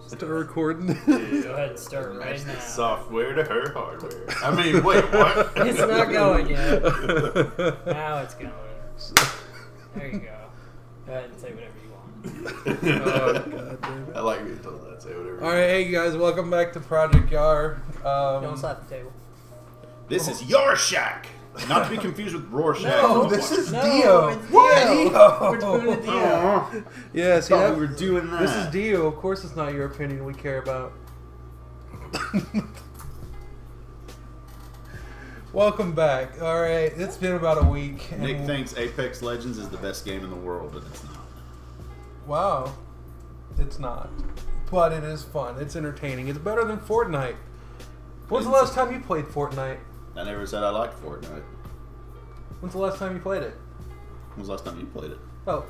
Start recording. Go ahead and start right now. Software to her hardware. I mean, wait, what? It's not going yet. Now it's going. There you go. Go ahead and say whatever you want. Oh, God damn it. I like being told that. Say whatever. All right, hey guys, welcome back to Project YARE. Don't slap the table. This is your shack. Not to be confused with Rorschach. No, this is No, D.I.O. it's What? D.I.O. We're doing a D.I.O. Yeah, see, Thought that, we were doing that. this is D.I.O. Of course, it's not your opinion we care about. Welcome back. All right, it's been about a week. And Nick thinks Apex Legends is the best game in the world, but it's not. Wow, it's not, but it is fun. It's entertaining. It's better than Fortnite. When's the last time you played Fortnite? I never said I liked Fortnite. When's the last time you played it? When was the last time you played it? Oh,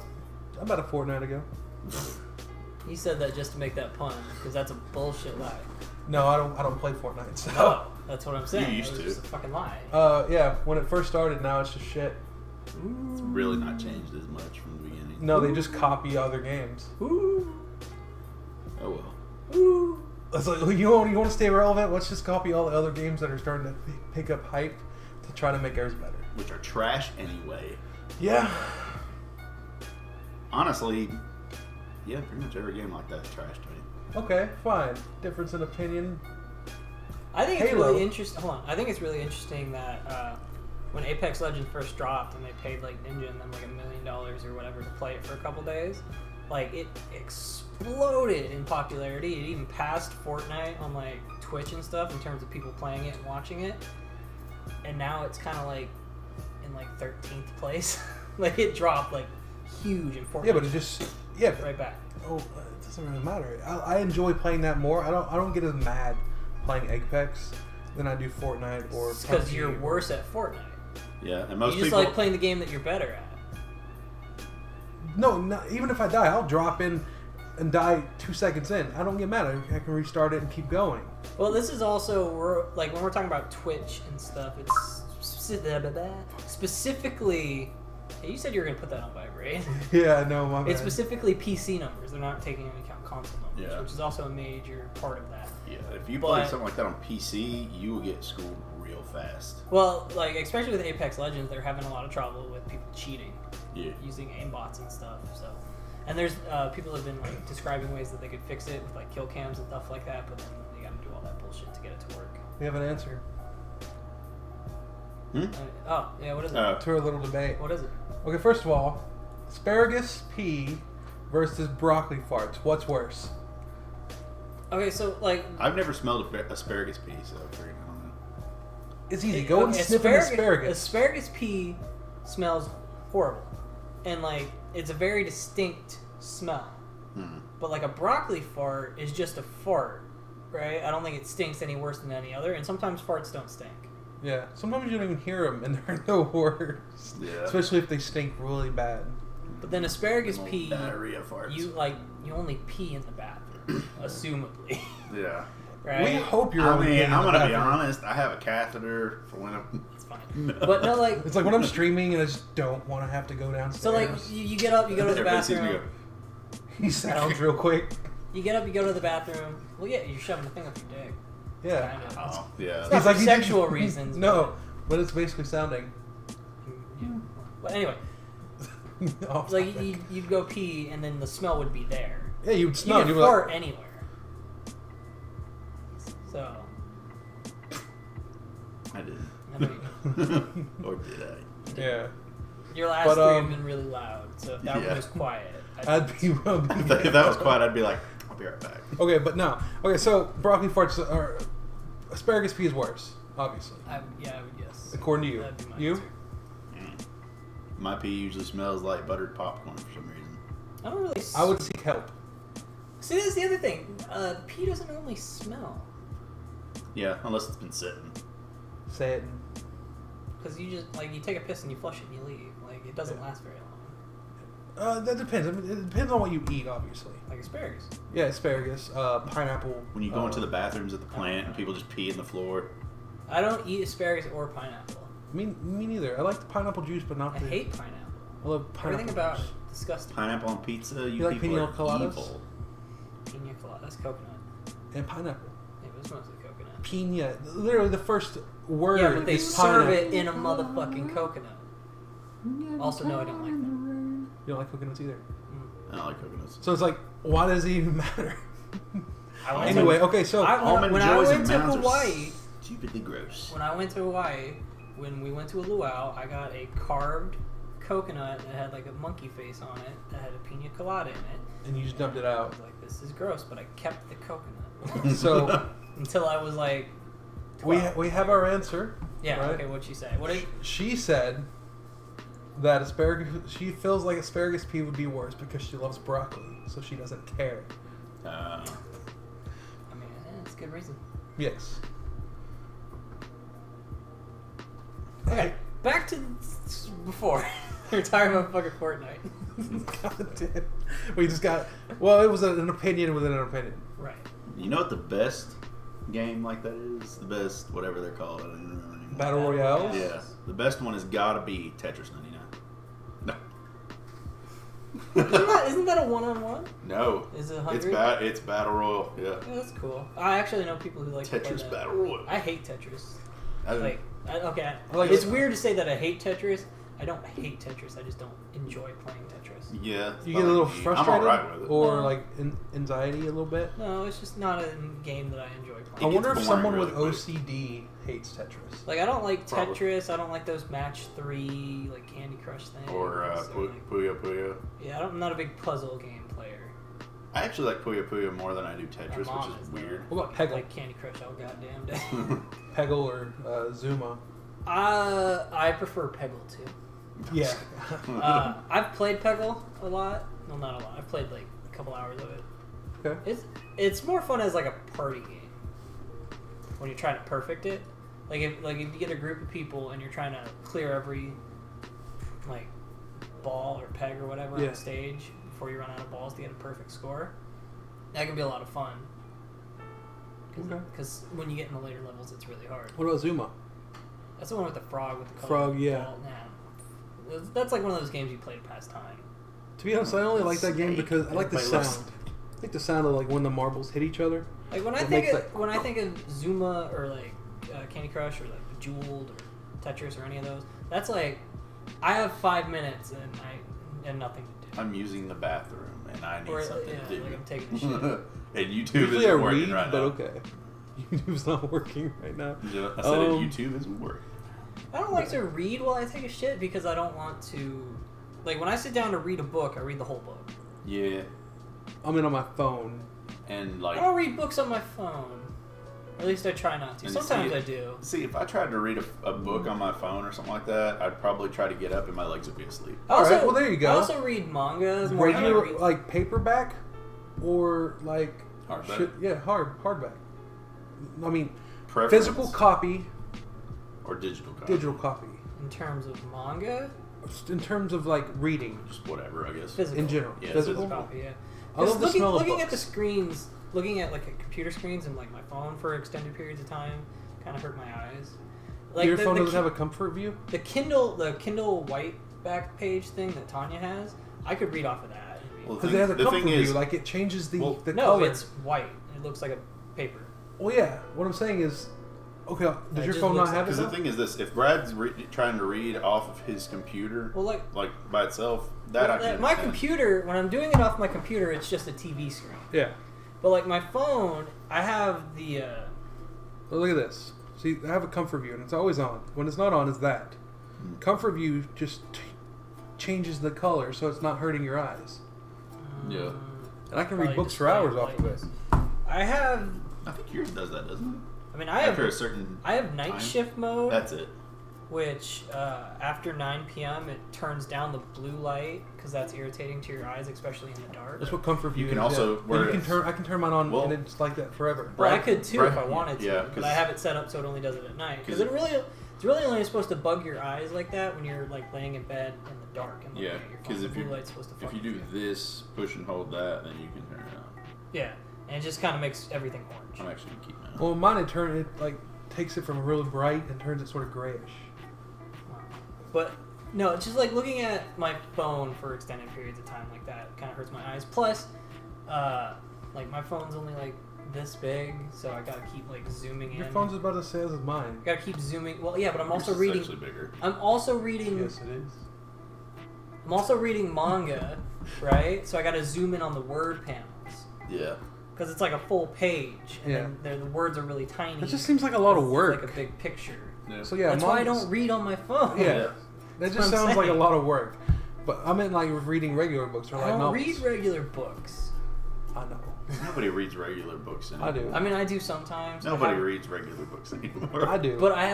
about a fortnight ago. He said that just to make that pun, because that's a bullshit lie. No, I don't play Fortnite. So. No, that's what I'm saying. You used It was to. just a fucking lie. Yeah, when it first started, now it's just shit. It's really not changed as much from the beginning. No, they just copy other games. Ooh. Oh well. Ooh. It's like, you want to stay relevant? Let's just copy all the other games that are starting to pick up hype to try to make ours better. Which are trash anyway. Yeah. Honestly, yeah, pretty much every game like that is trash to me. Okay, fine. Difference in opinion. I think it's Halo. really interesting. Hold on. I think it's really interesting that when Apex Legends first dropped and they paid like Ninja and them like $1 million or whatever to play it for a couple days, like it exploded in popularity. It even passed Fortnite on like Twitch and stuff in terms of people playing it and watching it. And now it's kind of like in like 13th place. Like it dropped like huge in Fortnite. Yeah, but it just right back. Oh, it doesn't really matter. I enjoy playing that more. I don't get as mad playing Apex than I do Fortnite or Because PUBG. you're worse at Fortnite. Yeah, and most You just people like playing the game that you're better at. No, even if I die, I'll drop in and die 2 seconds in. I don't get mad. I can restart it and keep going. Well, this is also like when we're talking about Twitch and stuff. It's specifically. Hey, you said you were gonna put that on vibrate. Yeah, no, my It's bad. specifically PC numbers. They're not taking into account console numbers, Yeah. which is also a major part of that. Yeah, if you But- play something like that on PC, you will get schooled real fast. Well, like especially with Apex Legends, they're having a lot of trouble with people cheating, Yeah. using aimbots and stuff. So, and there's people have been like describing ways that they could fix it with like kill cams and stuff like that. But then you got to do all that bullshit to get it to work. We have an answer Oh yeah, what is it? to our little debate. What is it? Okay, first of all, asparagus pea versus broccoli farts. What's worse? Okay, so like I've never smelled asparagus pea, so I don't know. It's easy. Go and okay, sniff an asparagus. Asparagus pea smells horrible, and like it's a very distinct smell. But like a broccoli fart is just a fart, right? I don't think it stinks any worse than any other. And sometimes farts don't stink. Yeah, sometimes you don't even hear them, and they're no worse. Yeah. Especially if they stink really bad. But then asparagus Little pea, diarrhea farts. you only pee in the bathroom, assumably, Yeah. right? We hope you're. I only mean, getting I'm the gonna be bathroom. honest. I have a catheter for when I'm. It's fine. No. But no, like It's like when I'm streaming and I just don't want to have to go downstairs. so, like you get up, you go to the Everybody sees me bathroom. go, he sounds real quick. You get up, you go to the bathroom. Well, yeah, you're shoving the thing up your dick. Yeah. Kind of. oh, yeah. It's not for he sexual didn't- reasons. No, but it's basically sounding. Yeah. But anyway, off like topic. you'd go pee, and then the smell would be there. Yeah, you would You smell. could You'd be fart like, anywhere. So, I didn't. I know you- Or did I? yeah. your last But, three have been really loud. So if that Yeah. one was quiet, I'd be. If that was quiet, I'd be like, I'll be right back. Okay, but no. Okay, so broccoli farts are asparagus pea is worse, obviously, I would guess. according to you. That'd be my You? answer. My pee usually smells like buttered popcorn for some reason. I don't really. I would seek help. See, this is the other thing. Pee doesn't normally smell Yeah, unless it's been sitting. Say it. because you just like you take a piss and you flush it and you leave. Like it doesn't last very long. That depends. I mean, it depends on what you eat, obviously. Like asparagus. Yeah, asparagus, pineapple. When you go into the bathrooms at the plant and people just pee in the floor. I don't eat asparagus or pineapple. Me neither. I like the pineapple juice, but not I the. hate pineapple. I love pineapple. Everything about juice. it, disgusting. Pineapple on pizza, You like people pina are coladas? evil. Pina colada. That's coconut. And pineapple. Yeah, but it's mostly coconut. Pina. Literally, the first word Yeah, but they is serve pineapple. it in a motherfucking coconut. Also, no, I don't like that. You don't like coconuts either. I don't like coconuts. So it's like, why does it even matter? went Anyway, to, okay, so Almond when I Joys went and to Mounds are Hawaii, stupidly gross. when I went to Hawaii, when we went to a luau, I got a carved coconut that had like a monkey face on it that had a pina colada in it. and you just dumped it I out. was like, this is gross, but I kept the coconut So until I was like we 12. we have our answer. Yeah. right? Okay. What'd she say? What did? She said that asparagus. She feels like asparagus pea would be worse because she loves broccoli, so she doesn't care. I mean, it's a good reason. Yes. Okay. Back to before. You're talking about fucking Fortnite. God damn. We just got. Well, it was an opinion within an opinion. Right. You know what the best game like that is? The best, whatever they're called. I don't even remember anymore. Battle Royales. Yeah, the best one has got to be Tetris 99. No, Isn't that a one-on-one? no, Is it it's 100? It's Battle Royal. Yeah, Yeah, that's cool. I actually know people who like to play Tetris that. Battle Royal. I hate Tetris. I Like, okay, I like it's it. weird to say that I hate Tetris. I don't hate Tetris. I just don't enjoy playing Tetris. yeah, You get a little frustrated, I'm alright with it. or No. like anxiety a little bit. No, it's just not a game that I enjoy I playing. wonder if boring someone really with quick. OCD hates Tetris. Like, I don't like Probably. Tetris. I don't like those match 3 like Candy Crush things. Or like, Puyo Puyo. yeah, I'm not a big puzzle game player. I actually like Puyo Puyo more than I do Tetris, My mom which is is, weird. What about I Peggle? like Candy Crush all goddamn day. Peggle or Zuma? I prefer Peggle too. Yeah. I've played Peggle a lot. Well, not a lot. I've played like a couple hours of it. Okay. It's more fun as like a party game when you're trying to perfect it. Like if you get a group of people and you're trying to clear every like ball or peg or whatever on Yeah. the stage before you run out of balls to get a perfect score. That can be a lot of fun. Okay. Because when you get in the later levels, it's really hard. What about Zuma? That's the one with the frog with the color Frog, yeah. ball. Nah. That's like one of those games you play to pass time. To be honest, I only like that game Snake. because I like the Everybody sound. loves- I like the sound of like when the marbles hit each other. Like when I It think makes of, when I think of Zuma or like Candy Crush or like Bejeweled or Tetris or any of those, that's like I have 5 minutes and I have nothing to do. I'm using the bathroom and I need Or, something yeah, to do. like I'm taking a shit. And YouTube Usually I isn't working read, right but now. okay. YouTube's not working right now. Yeah, I said YouTube isn't working. I don't like to read while I take a shit because I don't want to. Like when I sit down to read a book, I read the whole book. Yeah, I'm in on my phone. and I like, don't read books on my phone. Or at least I try not to. And Sometimes see, I do. see, if I tried to read a book on my phone or something like that, I'd probably try to get up and my legs would be asleep. I also, Alright, well, there you go. I also read mangas. more than I Regular read- like paperback, or like Hardback. hardback. I mean, Preference physical copy, or digital copy. digital copy. in terms of manga, In terms of like reading Just whatever, I guess. physical. in general, Yeah, physical. Copy, yeah. I love Just the smell of looking at the books. screens, looking at like computer screens and like my phone for extended periods of time, kind of hurt my eyes. Like Your phone the doesn't have a comfort view. the Kindle white back page thing that Tanya has. I could read off of that. Well, Because it has a The comfort thing view, is- like it changes the well, the no, color. it's white. It looks like a paper. Well, yeah. What I'm saying is, okay. Does It your just phone not looks have it? Because the though? thing is this: if Brad's trying to read off of his computer, Well, like by itself, that I can my understand. computer, when I'm doing it off my computer, it's just a TV screen. Yeah. But like my phone, I have the. Well, look at this. See, I have a comfort view, and it's always on. When it's not on, it's that. Comfort view just changes the color, so it's not hurting your eyes. Yeah. And I can read Probably books for display hours off of it. lightness. I have. I think yours does that, doesn't it? I mean, I have. After a certain I have night time? shift mode, That's it. which after 9 p.m. it turns down the blue light because that's irritating to your eyes, especially in the dark. That's what comfort view You can is. also- yeah. And where you can it's- turn. I can turn mine on, Well- and it's like that forever. Well, I Brad- could too Brad- if I wanted to, yeah, but 'cause- I have it set up so it only does it at night. Because 'Cause it's really only supposed to bug your eyes like that when you're like laying in bed in the dark and looking Yeah, at your phone. because The if blue you light's supposed to if fuck you with do this, push and hold that, then you can turn it on. yeah, and it just kind of makes everything orange. I'm actually gonna keep mine. Well, mine it like takes it from really bright and turns it sort of grayish. But no, it's just like looking at my phone for extended periods of time like that kind of hurts my eyes. Plus, Like my phone's only like this big, so I gotta keep like zooming in. Your phone's about the same as mine. Gotta keep zooming. Well, yeah, but I'm also Yours is reading. actually bigger. I'm also reading. Yes, it is. I'm also reading manga, right? So I gotta zoom in on the word panels Yeah. because it's like a full page, and Yeah. then the words are really tiny. It just seems like a lot of It's work. like a big picture. Yeah. So yeah, That's why I mangas- don't read on my phone. Yeah, Yeah. that That's just what I'm sounds like a saying. lot of work. But I meant like reading regular books or I like don't novels. read regular books. I know. Nobody reads regular books anymore. I do. I mean, I do sometimes. Nobody reads regular books anymore. I do. But I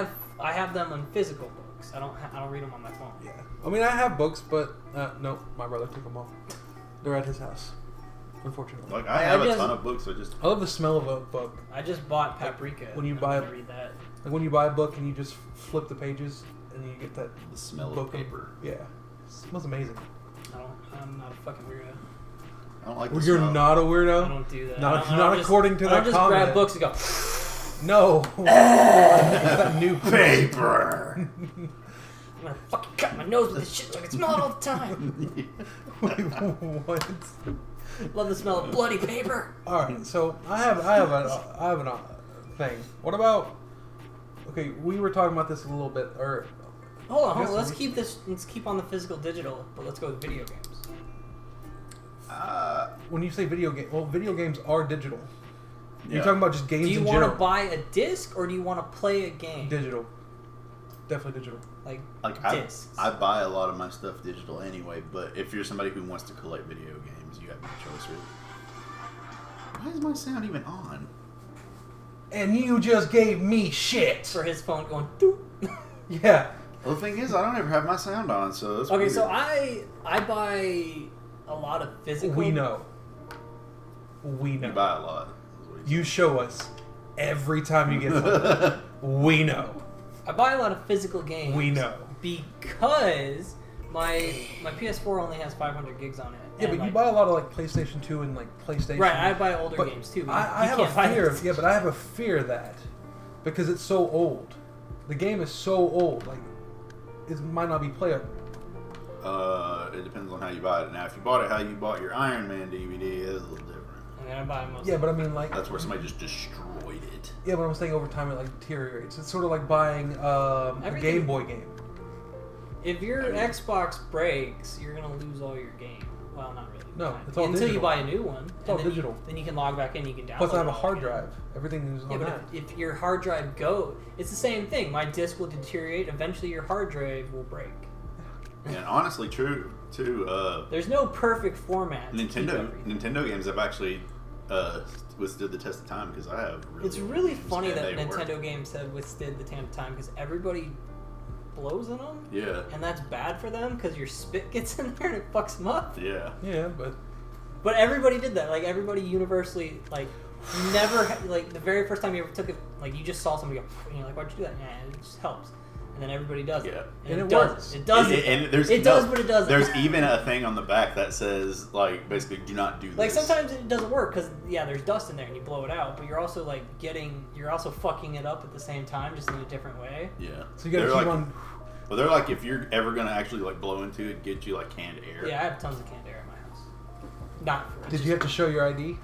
have them on physical books. I don't read them on my phone. Yeah. I mean, I have books, but no, my brother took them all. They're at his house, unfortunately. Like I have I a just- ton of books. I just I love the smell of a book. I just bought Paprika. When you I'm buy- gonna read that. Like when you buy a book and you just flip the pages and you get that the smell book of paper. Yeah, it smells amazing. I'm not a fucking weirdo. I don't like. Well, the you're smell. not a I weirdo. don't do that. Not- I don't not just- according to I don't that just grab comment. books and go. No. That new Paper. I'm gonna fucking cut my nose with this shit so I can smell it all the time. Wait, what? Love the smell of bloody paper. All right, so I have a thing. What about? Okay, we were talking about this a little bit, or Hold on. Yes, Let's we- keep on the physical digital, but let's go with video games. when you say video game, well, video games are digital. Yeah. You're talking about just games Do you in want general. to buy a disc or do you want to play a game? Digital, definitely digital. Like Like discs. I buy a lot of my stuff digital anyway. But if you're somebody who wants to collect video games, you have no choice really. Why is my sound even on? And you just gave me shit. For his phone going. Doop. Yeah. Well, the thing is, I don't ever have my sound on, so that's Okay, weird. so I buy a lot of physical. We know. We know. You buy a lot. You show us every time you get something. We know. I buy a lot of physical games. We know. Because my PS4 only has 500 gigs on it. Yeah, and, but you like, buy a lot of like PlayStation 2 and like PlayStation. Right, I buy older But games too. But I you have a can't buy fear. them. Yeah, but I have a fear that because it's so old, the game is so old. Like it might not be playable. It depends on how you buy it. Now, if you bought it how you bought your Iron Man DVD, it's a little different. I mean, I buy most. Yeah, but I mean like That's where somebody just destroyed it. yeah, but I'm saying over time it like deteriorates. It's sort of like buying a Everything- Game Boy game. If your I mean- Xbox breaks, you're gonna lose all your game. Well, not really. No, Fine. it's all until you digital. buy a new one. It's all and then digital. then you can log back in. You can download. Plus, I have a it all hard again. drive. Everything is Yeah, on but that. if your hard drive goes, it's the same thing. My disk will deteriorate. Eventually, your hard drive will break. And honestly, true too. There's no perfect format. to keep Nintendo everything. Nintendo games have actually withstood the test of time because I have. Really It's really games funny and that they work. Nintendo games have withstood the test of time because everybody blows in them, Yeah, and that's bad for them because your spit gets in there and it fucks them up. yeah. Yeah, but But everybody did that. Like everybody universally, like never, like the very first time you ever took it, like you just saw somebody go, and you're like, why'd you do that? Yeah, it just helps. And then everybody does it. Yeah. And, And it it does. works. It does it. And there's It does, but it doesn't. There's even a thing on the back that says like basically do not do this. Like sometimes it doesn't work because there's dust in there and you blow it out, but you're also like you're also fucking it up at the same time, just in a different way. Yeah. so you gotta They're keep like, on. Well, they're like if you're ever gonna actually like blow into it, get you like canned air. Yeah, I have tons of canned air in my house. Not for Did you have to show your ID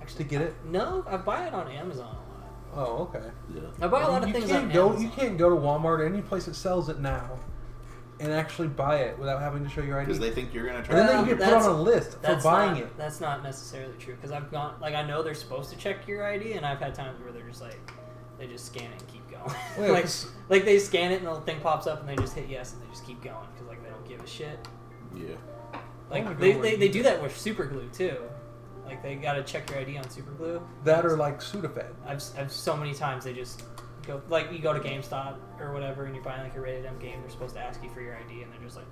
actually to get it? No, I buy it on Amazon a lot. Oh, okay. Yeah. I buy a lot of You things can't on go. Amazon. You can't go to Walmart or any place that sells it now, and actually buy it without having to show your ID. Because they think you're gonna and try. then Well, they get put that's- on a list for That's buying not, it. That's not necessarily true because I've gone like I know they're supposed to check your ID, and I've had times where they're just like they just scan it and keep going. Well, like 'cause- like they scan it and the thing pops up and they just hit yes and they just keep going because like they don't give a shit. Yeah. Like Oh my they, God, they, what- they do that with super glue too. Like they gotta check your ID on super glue. That or like Sudafed. I've so many times they just go like you go to GameStop or whatever and you're buying like a rated M game. They're supposed to ask you for your ID and they're just like,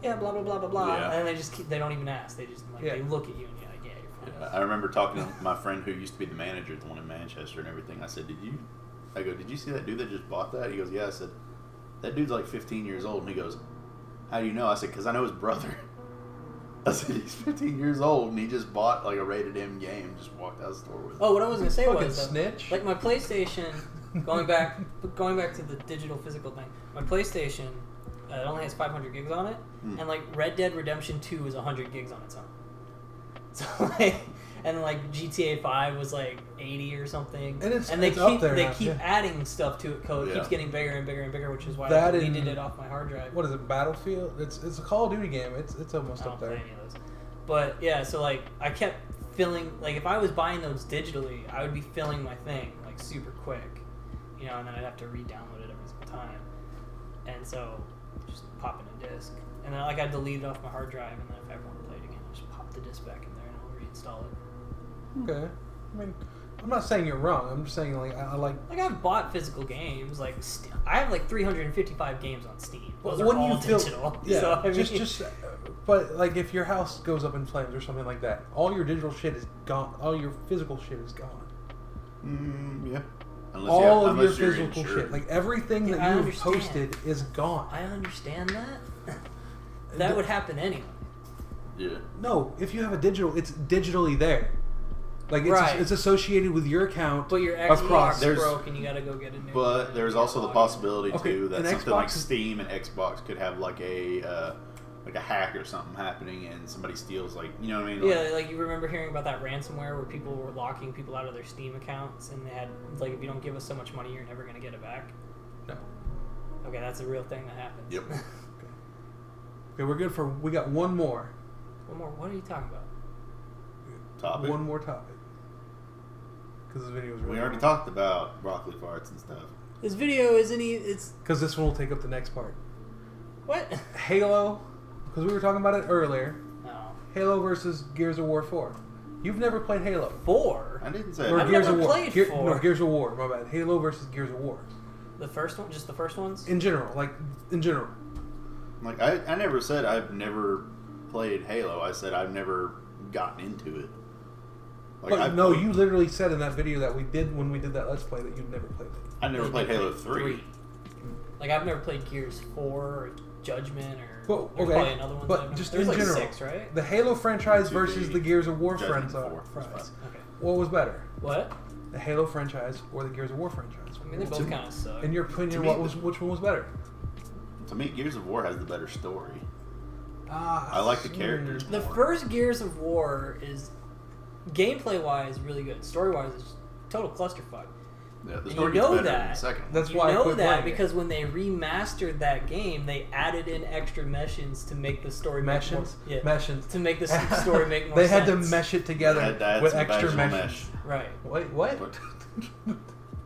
yeah, blah blah blah blah blah, Yeah. and then they just keep, they don't even ask. They just like Yeah. they look at you and you're like, yeah, you're fine. I remember talking to my friend who used to be the manager at the one in Manchester and everything. I said, did you see that dude that just bought that? He goes, yeah. I said, that dude's like 15 years old. And he goes, how do you know? I said, because I know his brother. I said, he's 15 years old and he just bought like a rated M game, just walked out of the store with it. Oh, what I was gonna say Fucking was snitch. like my PlayStation. going back to the digital physical thing. My PlayStation it only has 500 gigs on it, and like Red Dead Redemption 2 is 100 gigs on its own. So like and like GTA 5 was like 80 or something. And it's they up keep there they now, keep yeah. adding stuff to it. Code Yeah. keeps getting bigger and bigger and bigger, which is why That I deleted and- it off my hard drive. What is it? Battlefield? It's a Call of Duty game. It's almost I don't up play there. any of those. But yeah, so like I kept filling, like if I was buying those digitally, I would be filling my thing like super quick, you know, and then I'd have to re-download it every single time. And so just pop in a disc, and then like I delete it off my hard drive, and then if I ever want to play it again, I just pop the disc back in there and I'll reinstall it. Okay. I mean, I'm not saying you're wrong. I'm just saying like I like. Like I've bought physical games, like I have like 355 games on Steam. Those are When all you feel- digital. Yeah. So, I mean, just. But like, if your house goes up in flames or something like that, all your digital shit is gone. All your physical shit is gone. Yeah. All of your unless you're physical insured. shit, like everything Yeah, I that you've understand. posted, is gone. I understand that. That would happen anyway. Yeah. No, if you have a digital, it's digitally there. Like Right. it's associated with your account. But your across. Xbox There's- broke and you gotta go get a new one. But there's also the possibility Okay, too that an something like Xbox is- Steam and Xbox could have like a hack or something happening, and somebody steals, like, you know what I mean? Like, Yeah, like you remember hearing about that ransomware where people were locking people out of their Steam accounts, and they had like, if you don't give us so much money, you're never gonna get it back. No. Okay, that's a real thing that happens. Yep. Okay, we're good for. We got one more. One more. What are you talking about? topic. One more topic. Because this video is really. We already talked about broccoli farts and stuff. This video isn't even. It's Because this one will take up the next part. what? Halo. Because we were talking about it earlier. No. Halo versus Gears of War 4. You've never played Halo. 4. I didn't say Or I've Gears never of War. played 4. No, Gears of War. My bad. Halo versus Gears of War. The first one, just the first ones. In general, like in general. Like, I never said I've never played Halo. I said I've never gotten into it. Like, But I've no, played- you literally said in that video that we did when we did that Let's Play that you'd never played it. I never played Halo 3. Like I've never played Gears 4 or Judgment or. Well, there's okay, probably another one. but just there's in like general, 6, right? The Halo franchise 2, versus 3, the Gears of War Judgment franchise. 4 was fun. Okay. What was better, What? the Halo franchise or the Gears of War franchise? I mean, they both kind of suck. In your opinion, To me, which one was better? To me, Gears of War has the better story. I I like the characters The more. first Gears of War is gameplay wise really good. Story wise, it's total clusterfuck. Yeah, the And story you gets know better in that. the second one. That's You why I know quit that playing it. because when they remastered that game, they added in extra meshes to make the story make more, Meshes? yeah, Meshes. to make the story make more They sense. had to mesh it together They had to add with some extra vaginal meshes. Right. Wait, what? But-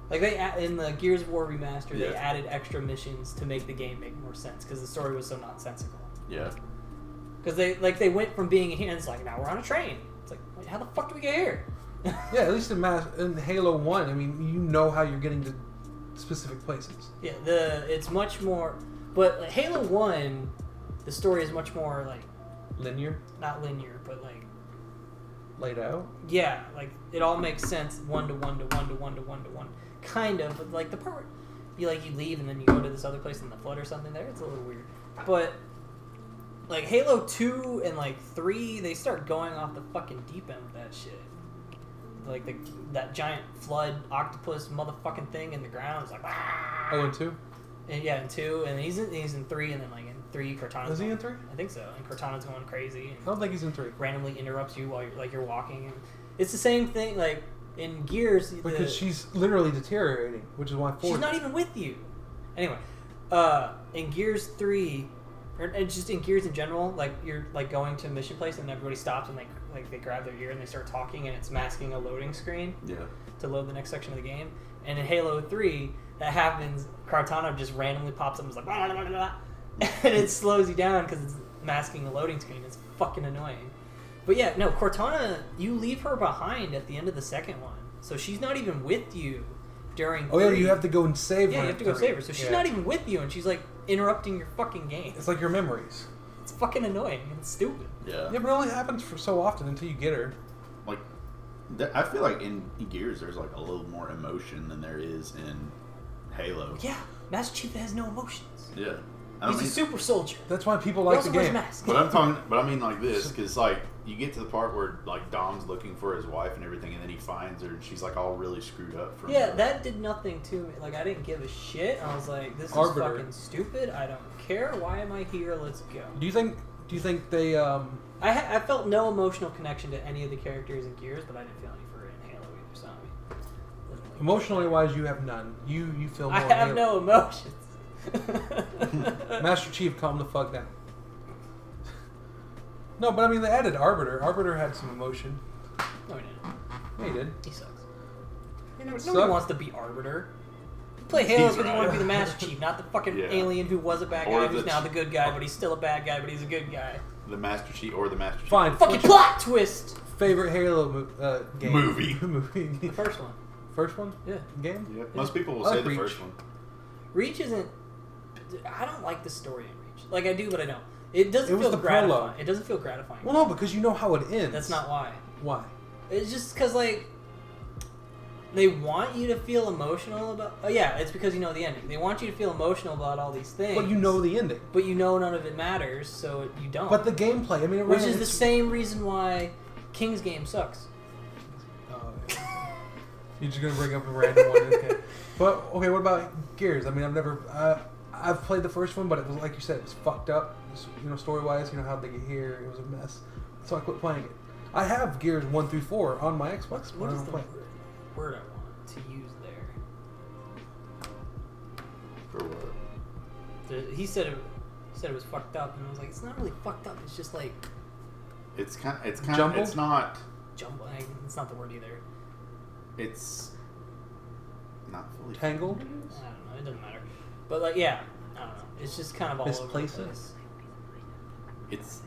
Like in the Gears of War remaster, they Yeah. added extra missions to make the game make more sense because the story was so nonsensical. yeah. Because they went from being here and it's like now we're on a train. It's like wait, how the fuck do we get here? Yeah, at least in Halo 1, I mean, you know how you're getting to specific places. Yeah, it's much more, but like, Halo 1, the story is much more like Linear, not linear, but like laid out. yeah, like it all makes sense one to one to one to one to one to one, kind of. But like the part where you leave and then you go to this other place in the flood or something, there it's a little weird. But like Halo 2 and like 3, they start going off the fucking deep end with that shit. Like that giant flood octopus motherfucking thing in the ground is like ah! Oh, and 2? And yeah, in 2, and he's in 3, and then like in 3, Cortana's Is he in 3? I think so. And Cortana's going crazy I and don't think he's in 3. randomly interrupts you while you're walking. And it's the same thing like in Gears. Because she's literally deteriorating, which is why 4. She's not even with you. Anyway, in Gears 3, or just in Gears in general, like you're like going to a mission place and everybody stops and they grab their gear and they start talking and it's masking a loading screen Yeah. to load the next section of the game. And in Halo 3, that happens. Cortana just randomly pops up and is like, blah, blah, blah, blah, and it slows you down because it's masking a loading screen. It's fucking annoying. But yeah, no, Cortana, you leave her behind at the end of the second one, so she's not even with you during. Oh, yeah, 3. you have to go and save her. Yeah, you have to go at save her. 3. So she's Yeah. not even with you, and she's like interrupting your fucking game. It's like your memories. It's fucking annoying and stupid. Yeah. Yeah, but it only happens for so often until you get her. Like, I feel like in Gears there's like a little more emotion than there is in Halo. Yeah, Master Chief has no emotions. Yeah. I He's mean, a super soldier. That's why people He like also the wears a game. mask. but I mean like this, because like you get to the part where like Dom's looking for his wife and everything, and then he finds her and she's like all really screwed up from. Yeah, that did nothing to me. Like, I didn't give a shit. I was like, this is Arbiter. fucking stupid. I don't care. Why am I here? Let's go. Do you think Do you think they? I felt no emotional connection to any of the characters in Gears, but I didn't feel any for it in Halo either. So Emotionally wise, you have none. You feel more. I have Halo. no emotions. Master Chief, calm the fuck down. No, but I mean, they added Arbiter. Arbiter had some emotion. No, he didn't. Yeah, he did. He sucks. Nobody wants to be Arbiter. You play Halo because you want to be the Master Chief, not the fucking alien who was a bad guy who's now the good guy, but he's still a bad guy, but he's a good guy. The Master Chief or the Master Chief. Fine. Fucking plot twist! Favorite Halo game? Movie. The first one. First one? Yeah. Game? Yep. Most people will I say like the Reach. first one. Reach isn't... I don't like the story in Reach. Like, I do, but I don't. It doesn't It was feel the gratifying. prologue. It doesn't feel gratifying. Well, no, because you know how it ends. That's not why. Why? It's just because, like... They want you to feel emotional about... Oh, yeah, it's because you know the ending. They want you to feel emotional about all these things. But you know the ending. But you know none of it matters, so you don't. But the gameplay, I mean... Which is the same reason why King's game sucks. Oh, yeah. You're just going to bring up a random one, okay. But, okay, what about Gears? I mean, I've played the first one, but it was, like you said, it was fucked up. You know, story-wise, you know, how'd they get here? It was a mess. So I quit playing it. I have Gears 1 through 4 on my Xbox. What is I the play. word I want to use there? For what? He said it was fucked up, and I was like, it's not really fucked up. It's just like It's kind. Jumbled? It's not. jumble. It's not the word either. It's not fully Tangled? I don't know. It doesn't matter. But like, yeah, I don't know. It's just kind of all over the Misplaces? place. It's.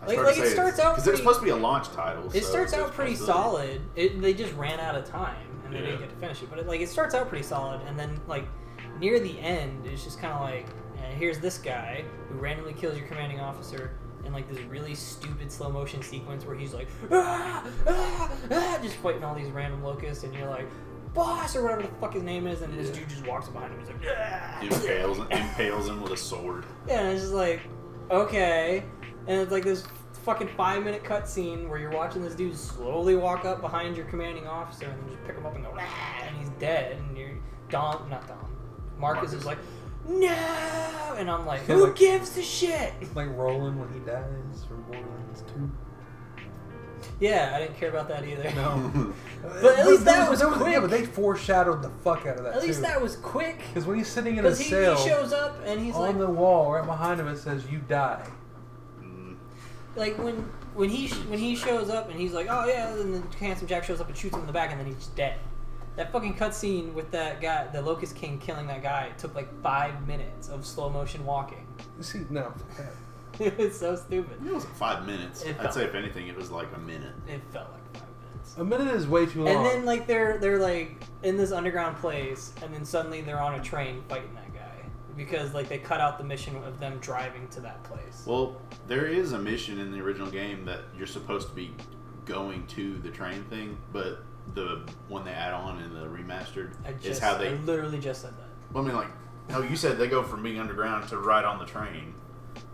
Like it starts out. because it's supposed to be a launch title. It so starts there's out pretty possibility. solid. They just ran out of time and they didn't get to finish it. But it starts out pretty solid, and then like near the end, it's just kind of like, here's this guy who randomly kills your commanding officer in like this really stupid slow motion sequence where he's like, just fighting all these random locusts, and you're like, boss or whatever the fuck his name is, and this dude just walks behind him. He's like, impales him with a sword. yeah, and it's just like, okay. And it's like this fucking 5-minute cutscene where you're watching this dude slowly walk up behind your commanding officer and then just pick him up and go, and he's dead. And you're Marcus is like, no! And I'm like, who gives a shit? Like Roland when he dies from Borderlands 2. Yeah, I didn't care about that either. No. But at least that was quick. Yeah, but they foreshadowed the fuck out of that, At least too. that was quick. Because when he's sitting in a Because cell, he shows up and he's on like, the wall right behind him, it says, you die. like when he shows up and he's like, oh yeah, and then Handsome Jack shows up and shoots him in the back and then he's dead. That fucking cutscene with that guy, the Locust King killing that guy, took like 5 minutes of slow motion walking. See, no, fuck that. It was so stupid. It wasn't 5 minutes. I'd say if anything, it was like a minute. It felt like 5 minutes. A minute is way too long. And then like they're like in this underground place, and then suddenly they're on a train fighting that guy because like they cut out the mission of them driving to that place. Well, there is a mission in the original game that you're supposed to be going to the train thing, but the one they add on in the remastered is how they. I literally just said that. Well, I mean, like, no, you said they go from being underground to right on the train.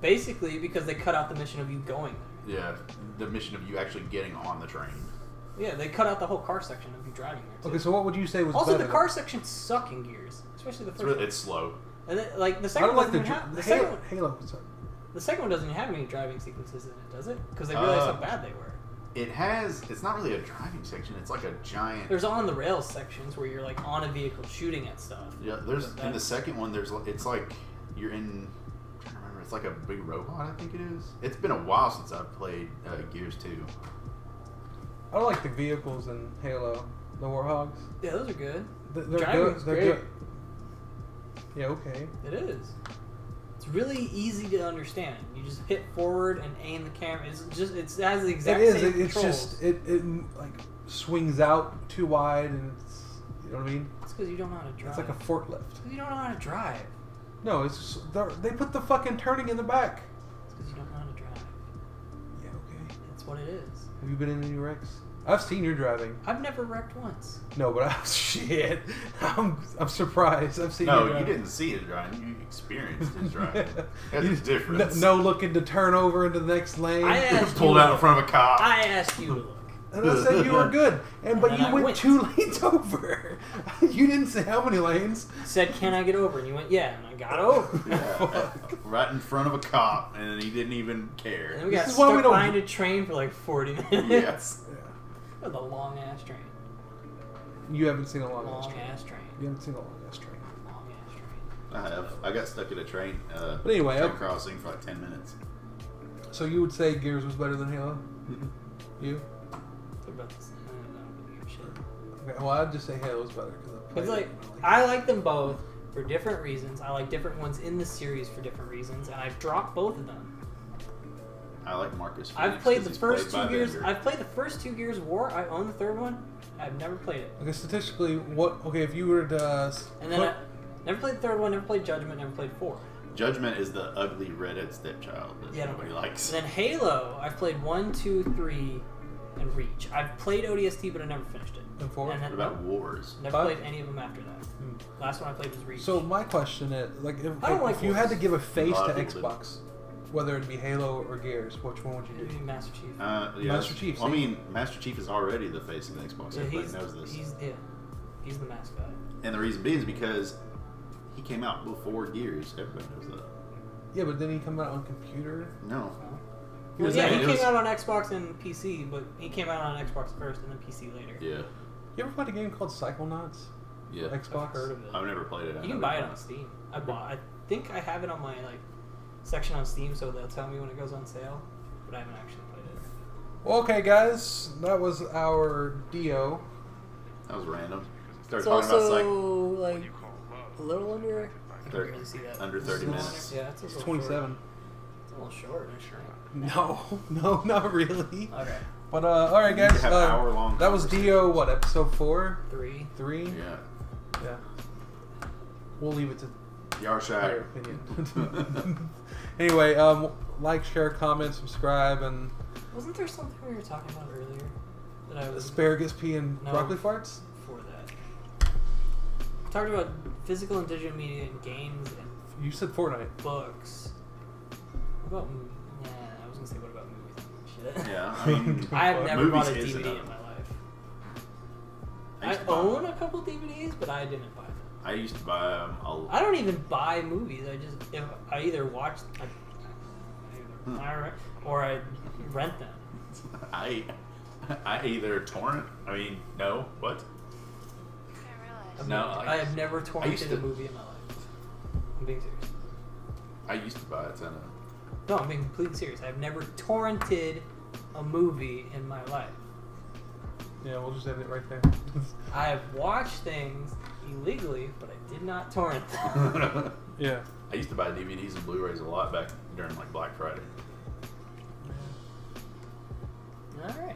Basically, because they cut out the mission of you going there. Yeah, the mission of you actually getting on the train. Yeah, they cut out the whole car section of you driving there. Too. Okay, so what would you say was Also, better? the car sections suck in Gears, especially the first. It's slow. And then, like the I second don't one like doesn't even have the second one. Halo. Sorry. The second one doesn't even have any driving sequences in it, does it? Because they realized how bad they were. It has. It's not really a driving section. It's like a giant. There's on the rails sections where you're like on a vehicle shooting at stuff. Yeah, there's in the second one. It's like you're in. I'm trying to remember. It's like a big robot. I think it is. It's been a while since I've played Gears 2. I don't like the vehicles in Halo. The Warhogs. Yeah, those are good. They're Driving's good. They're great. good. Yeah, okay. It is. It's really easy to understand. You just hit forward and aim the camera. It has the exact same It's controls. just it like swings out too wide, and it's, you know what I mean. It's because you don't know how to drive. It's like a forklift. It's because you don't know how to drive. No, it's just, they put the fucking turning in the back. It's because you don't know how to drive. Yeah, okay. That's what it is. Have you been in any wrecks? I've seen your driving. I've never wrecked once. No, but shit. I'm surprised. I've seen. No, your you driving. didn't see his driving. You experienced his driving. That's a difference. No looking to turn over into the next lane. I asked Pulled you out in front of a cop. I asked you to look. And I said you were good, but then you I went went. 2 lanes over. You didn't say how many lanes. Said, can I get over? And you went, yeah, and I got over. Yeah, right in front of a cop, and he didn't even And care. then we This got is why we stuck don't- behind a train for like 40 minutes. Yes. Yeah. That was a long ass train. You haven't seen a long ass Long train. ass train. You haven't seen a long ass train. Long ass train. I have. I got stuck at a train. But anyway, train okay. crossing for like 10 minutes. So you would say Gears was better than Halo? You? What about this? I don't give a shit. Okay, well, I'd just say Halo's better because It's like I like them both for different reasons. I like different ones in the series for different reasons, and I've dropped both of them. I like Marcus. I've Phoenix played 'cause the he's first played 2 by Gears. Bender. I've played the first 2 Gears of War. I own the third one. I've never played it. Okay, statistically, what? Okay, if you were to And then I never played the third one. Never played Judgment. Never played 4. Judgment is the ugly redhead stepchild that Yeah, nobody likes. And then Halo. I've played 1, 2, 3, and Reach. I've played ODST, but I never finished it. and 4. And What then, about Wars? never 5? played any of them after that. Last one I played was Reach. So my question is, like, if, I don't like if you had to Wars. give a face A lot to of people Xbox, whether it be Halo or Gears, which one would you Maybe do? Master Chief. Yes. Master Chief, Well, I see? mean, Master Chief is already the face of the Xbox. Yeah, Everybody knows this. He's the mascot. And the reason being is because he came out before Gears. Everybody knows that. Yeah, but then he come out on computer. No. He Well, was yeah, like- he it came was- out on Xbox and PC, but he came out on Xbox first and then PC later. Yeah. You ever played a game called Psychonauts? Yeah. Xbox. I've heard of it. I've never played it. I've You can never buy it played on Steam. I think I have it on my section on Steam, so they'll tell me when it goes on sale. But I haven't actually played it. Well, okay, guys, that was our D.O. That was random. Started It's talking about also like a little under. I can Thirty- barely see that. under 30 It's minutes. Yeah, it's a It's little 27. Short. It's a little short. No, not really. Okay. But all right, You guys. have hour-long that was D.O. What, episode 4, 3. 3? Yeah. Yeah. We'll leave it to your Yarshire. opinion. Anyway, like, share, comment, subscribe, and Wasn't there something we were talking about earlier that I was asparagus, pea, and No. broccoli farts. before that? We talked about physical and digital media and games and You said Fortnite. books. What about? Nah, I was gonna say what about movies and shit. Yeah. I mean, I have never movies bought a is DVD enough. in my life. I I used to buy own them. a couple DVDs, but I didn't buy them. I used to buy them. I don't even buy movies. If I either watch, I Hmm. either buy or I rent them. I either torrent. I mean, no. What? No, I have never used torrented to- a movie in my life. I'm being serious. I used to buy a ton of. No, I'm being completely serious. I've never torrented a movie in my life. Yeah, we'll just end it right there. I have watched things illegally, but I did not torrent them. Yeah. I used to buy DVDs and Blu-rays a lot back during like Black Friday. All right.